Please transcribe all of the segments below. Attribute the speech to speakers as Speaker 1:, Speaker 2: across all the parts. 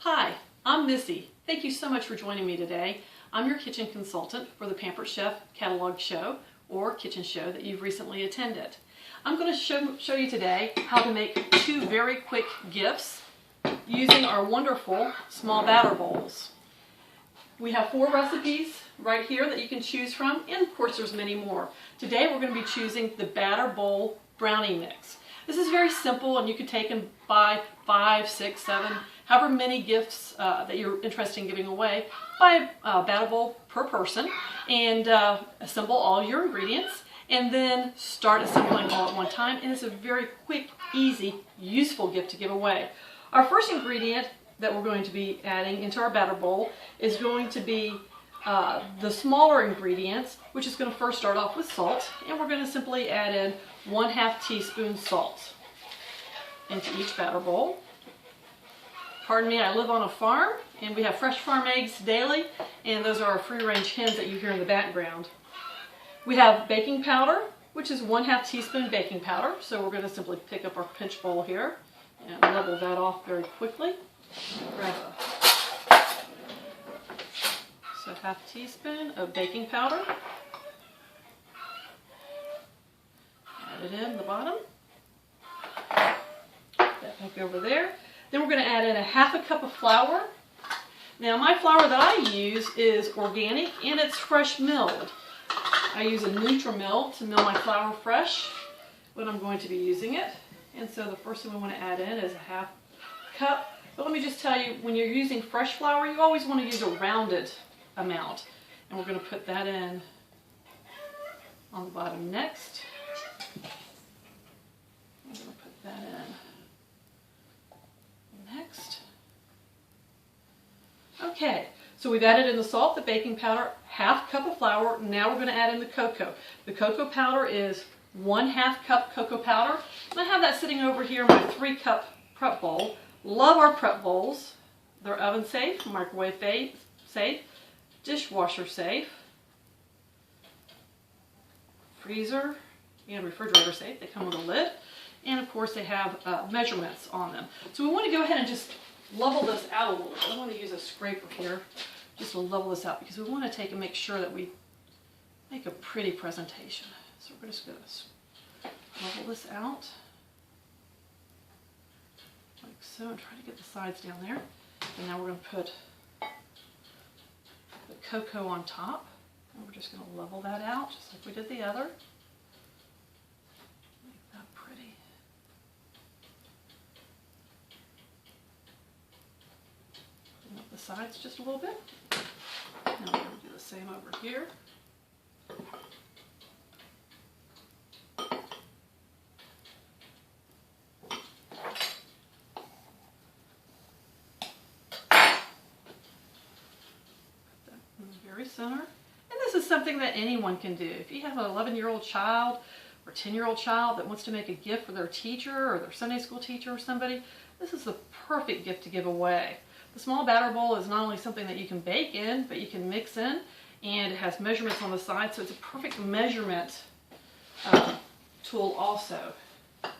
Speaker 1: Hi, I'm Missy. Thank you so much for joining me today. I'm your kitchen consultant for the Pampered Chef Catalog Show or Kitchen Show that you've recently attended. I'm going to show you today how to make two very quick gifts using our wonderful small batter bowls. We have 4 recipes right here that you can choose from, and of course there's many more. Today we're going to be choosing the batter bowl brownie mix. This is very simple, and you can take and buy 5, 6, 7, however many gifts that you're interested in giving away. Buy a batter bowl per person and assemble all your ingredients, and then start assembling all at one time. And it's a very quick, easy, useful gift to give away. Our first ingredient that we're going to be adding into our batter bowl is going to be the smaller ingredients, which is going to first start off with salt, and we're going to simply add in 1/2 teaspoon salt into each batter bowl. Pardon me, I live on a farm and we have fresh farm eggs daily, and those are our free-range hens that you hear in the background. We have baking powder, which is 1/2 teaspoon baking powder, so we're going to simply pick up our pinch bowl here and level that off very quickly. Grab so 1/2 teaspoon of baking powder. Add it in the bottom. Put that back over there. Then we're going to add in 1/2 cup of flour. Now my flour that I use is organic and it's fresh milled. I use a Nutri-Mill to mill my flour fresh when I'm going to be using it. And so the first thing we want to add in is 1/2 cup. But let me just tell you, when you're using fresh flour, you always want to use a rounded amount. And we're going to put that in on the bottom next. I'm going to put that in next. Okay, so we've added in the salt, the baking powder, 1/2 cup of flour. Now we're going to add in the cocoa. The cocoa powder is 1/2 cup cocoa powder. And I have that sitting over here in my 3-cup prep bowl. Love our prep bowls. They're oven safe, microwave safe, dishwasher safe, freezer and refrigerator safe. They come with a lid. And of course they have measurements on them. So we want to go ahead and just level this out a little bit. I want to use a scraper here just to level this out, because we want to take and make sure that we make a pretty presentation. So we're just going to level this out like so, and try to get the sides down there. And now we're going to put the cocoa on top, and we're just going to level that out just like we did the other. Make that pretty. Clean up the sides just a little bit. Now we're going to do the same over here. Very center. And this is something that anyone can do. If you have an 11-year-old child or 10-year-old child that wants to make a gift for their teacher or their Sunday school teacher or somebody, this is the perfect gift to give away. The small batter bowl is not only something that you can bake in, but you can mix in, and it has measurements on the side, so it's a perfect measurement tool also. Put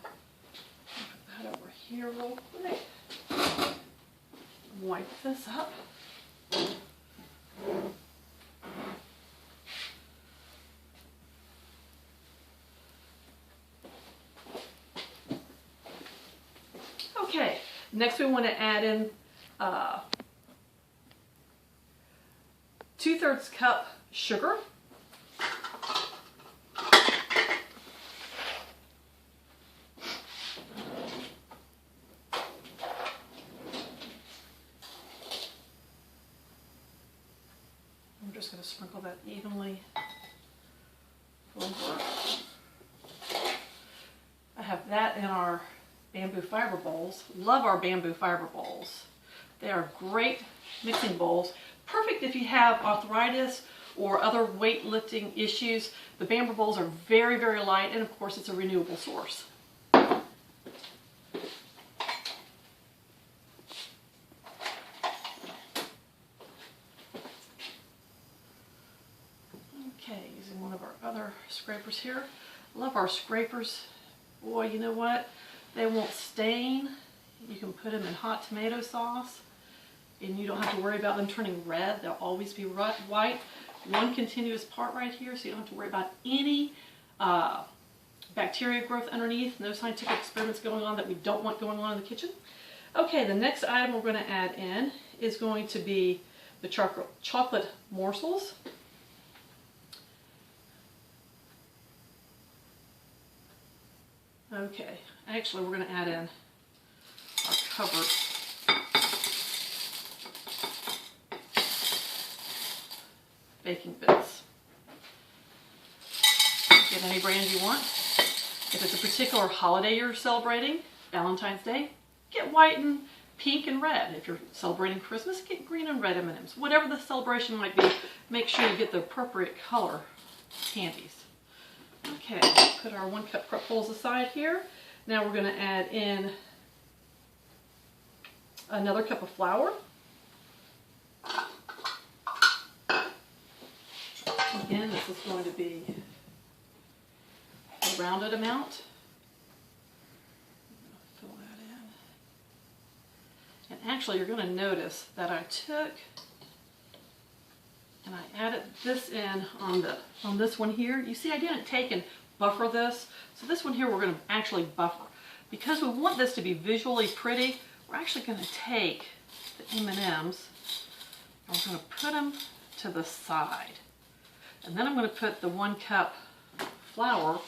Speaker 1: that over here real quick. Wipe this up. Okay, next we want to add in 2/3 cup sugar. I'm just going to sprinkle that evenly over. I have that in our bamboo fiber bowls. Love our bamboo fiber bowls. They are great mixing bowls. Perfect if you have arthritis or other weightlifting issues. The bamboo bowls are very, very light, and of course it's a renewable source. Okay, using one of our other scrapers here. Love our scrapers. Boy, you know what? They won't stain. You can put them in hot tomato sauce. and you don't have to worry about them turning red. They'll always be white. One continuous part right here, so you don't have to worry about any bacteria growth underneath. No scientific experiments going on that we don't want going on in the kitchen. Okay, the next item we're going to add in is going to be the chocolate morsels. Okay, actually we're going to add in our covered baking bits. Get any brand you want. If it's a particular holiday you're celebrating, Valentine's Day, get white and pink and red. If you're celebrating Christmas, get green and red M&Ms. Whatever the celebration might be, make sure you get the appropriate color candies. Okay, put our 1 cup prep bowls aside here. Now we're going to add in another cup of flour. Again, this is going to be a rounded amount. I'm going to fill that in. And actually, you're going to notice that I took and I added this in on this one here. You see, I didn't take and buffer this. So this one here, we're going to actually buffer. Because we want this to be visually pretty, we're actually going to take the M&Ms and we're going to put them to the side. And then I'm going to put the 1 cup flour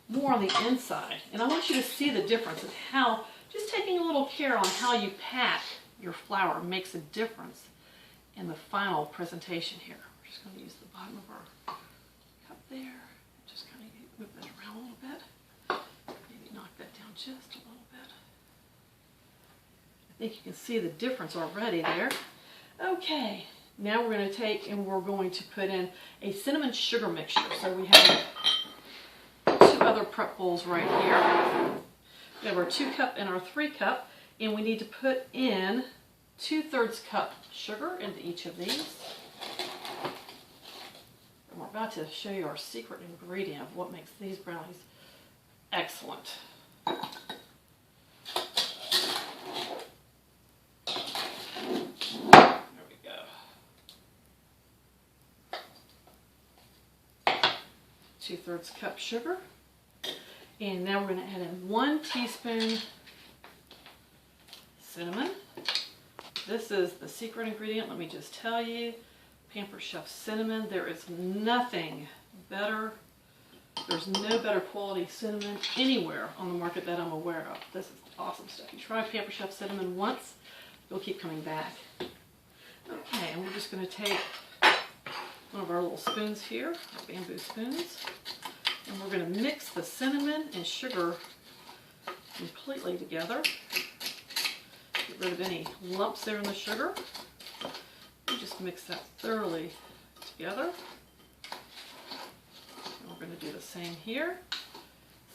Speaker 1: more on the inside. And I want you to see the difference and how just taking a little care on how you pack your flour makes a difference in the final presentation here. We're just going to use the bottom of our cup there. Just kind of move that around a little bit. Maybe knock that down just a little bit. I think you can see the difference already there. Okay, now we're going to take and we're going to put in a cinnamon sugar mixture. So we have 2 other prep bowls right here. We have our 2 cup and our 3 cup, and we need to put in 2/3 cup sugar into each of these. And we're about to show you our secret ingredient of what makes these brownies excellent. There we go. 2/3 cup sugar. And now we're going to add in 1 teaspoon cinnamon. This is the secret ingredient, let me just tell you. Pampered Chef cinnamon. There is nothing better. There's no better quality cinnamon anywhere on the market that I'm aware of. This is awesome stuff. You try Pampered Chef cinnamon once, you'll keep coming back. Okay, and we're just going to take one of our little spoons here, our bamboo spoons, and we're going to mix the cinnamon and sugar completely together. Get rid of any lumps there in the sugar. And just mix that thoroughly together. And we're going to do the same here.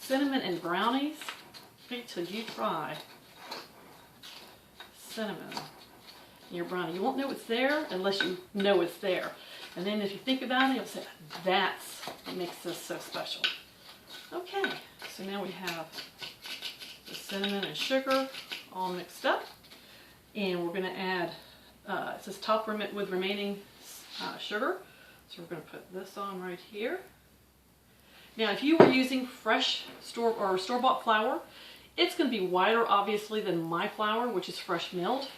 Speaker 1: Cinnamon and brownies. Wait till you try cinnamon in your brownie. You won't know it's there unless you know it's there. And then if you think about it, you'll say, that's what makes this so special. Okay, so now we have the cinnamon and sugar all mixed up. And we're going to add, it says top with remaining sugar. So we're going to put this on right here. Now if you were using fresh store-bought flour, it's going to be whiter obviously than my flour, which is fresh milled.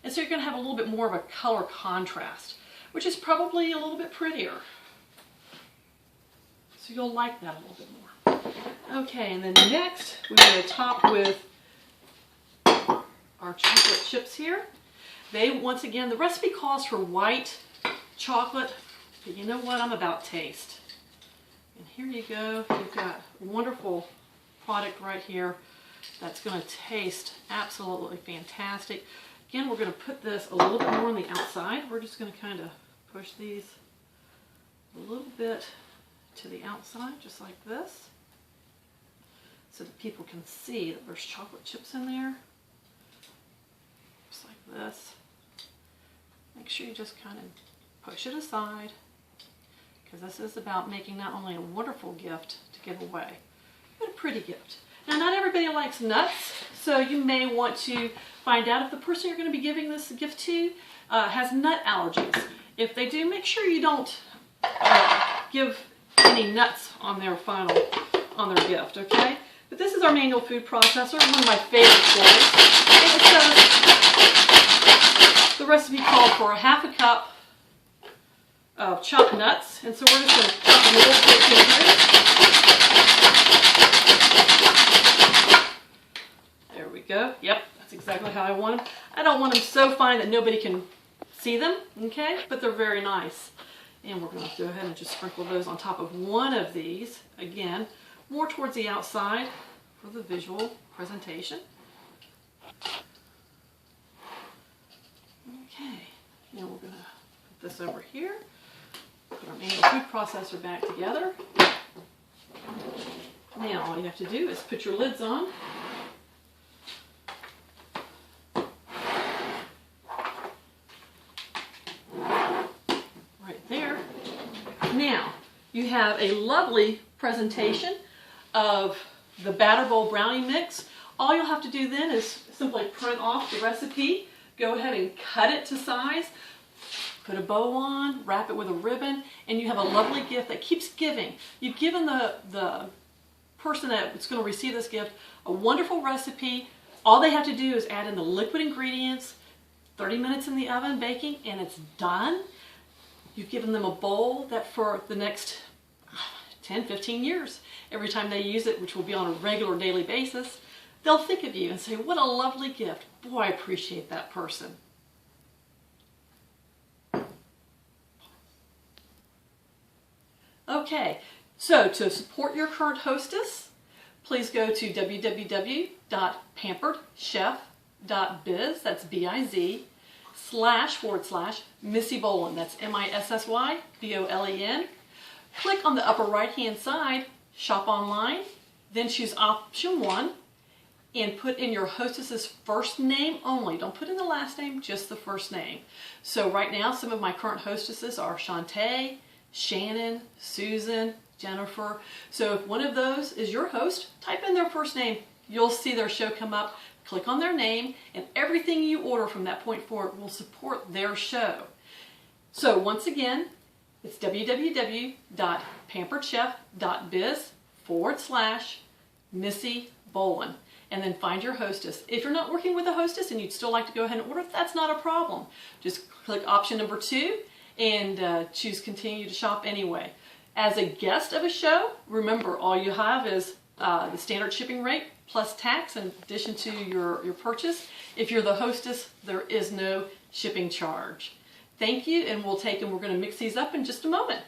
Speaker 1: And so you're going to have a little bit more of a color contrast, which is probably a little bit prettier. So you'll like that a little bit more. Okay, and then next we're going to top with our chocolate chips here. Once again, the recipe calls for white chocolate, but you know what? I'm about taste. And here you go. You've got a wonderful product right here that's going to taste absolutely fantastic. Again, we're going to put this a little bit more on the outside. We're just going to kind of push these a little bit to the outside, just like this, so that people can see that there's chocolate chips in there. Just like this. Make sure you just kind of push it aside, because this is about making not only a wonderful gift to give away, but a pretty gift. Now, not everybody likes nuts, So you may want to find out if the person you're going to be giving this gift to has nut allergies. If they do, make sure you don't give any nuts on their gift, okay? But this is our manual food processor, one of my favorite toys. And it says the recipe called for a half a cup of chopped nuts, and so we're just going to chop a little bit in here. There we go. Yep, that's exactly how I want them. I don't want them so fine that nobody can see them, okay? But they're very nice. And we're going to go ahead and just sprinkle those on top of one of these. Again, more towards the outside for the visual presentation. Okay, now we're going to put this over here. Put our manual food processor back together. Now all you have to do is put your lids on. Right there. Now you have a lovely presentation of the batter bowl brownie mix. All you'll have to do then is simply print off the recipe, go ahead and cut it to size, put a bow on, wrap it with a ribbon, and you have a lovely gift that keeps giving. You've given the person that's going to receive this gift a wonderful recipe. All they have to do is add in the liquid ingredients, 30 minutes in the oven baking, and it's done. You've given them a bowl that for the next 10, 15 years, every time they use it, which will be on a regular daily basis, they'll think of you and say, what a lovely gift. Boy, I appreciate that person. Okay, so to support your current hostess, please go to www.pamperedchef.biz, that's B-I-Z, // Missy Bolen, that's MISSYBOLEN. Click on the upper right-hand side, Shop Online, then choose Option 1, and put in your hostess's first name only. Don't put in the last name, just the first name. So right now, some of my current hostesses are Shantae, Shannon, Susan, Jennifer. So if one of those is your host, type in their first name. You'll see their show come up. Click on their name, and everything you order from that point forward will support their show. So once again, it's www.pamperedchef.biz / Missy Bolen. And then find your hostess. If you're not working with a hostess and you'd still like to go ahead and order, that's not a problem. Just click option number 2 and choose continue to shop anyway. As a guest of a show, remember all you have is the standard shipping rate plus tax in addition to your purchase. If you're the hostess, there is no shipping charge. Thank you, and we're going to mix these up in just a moment.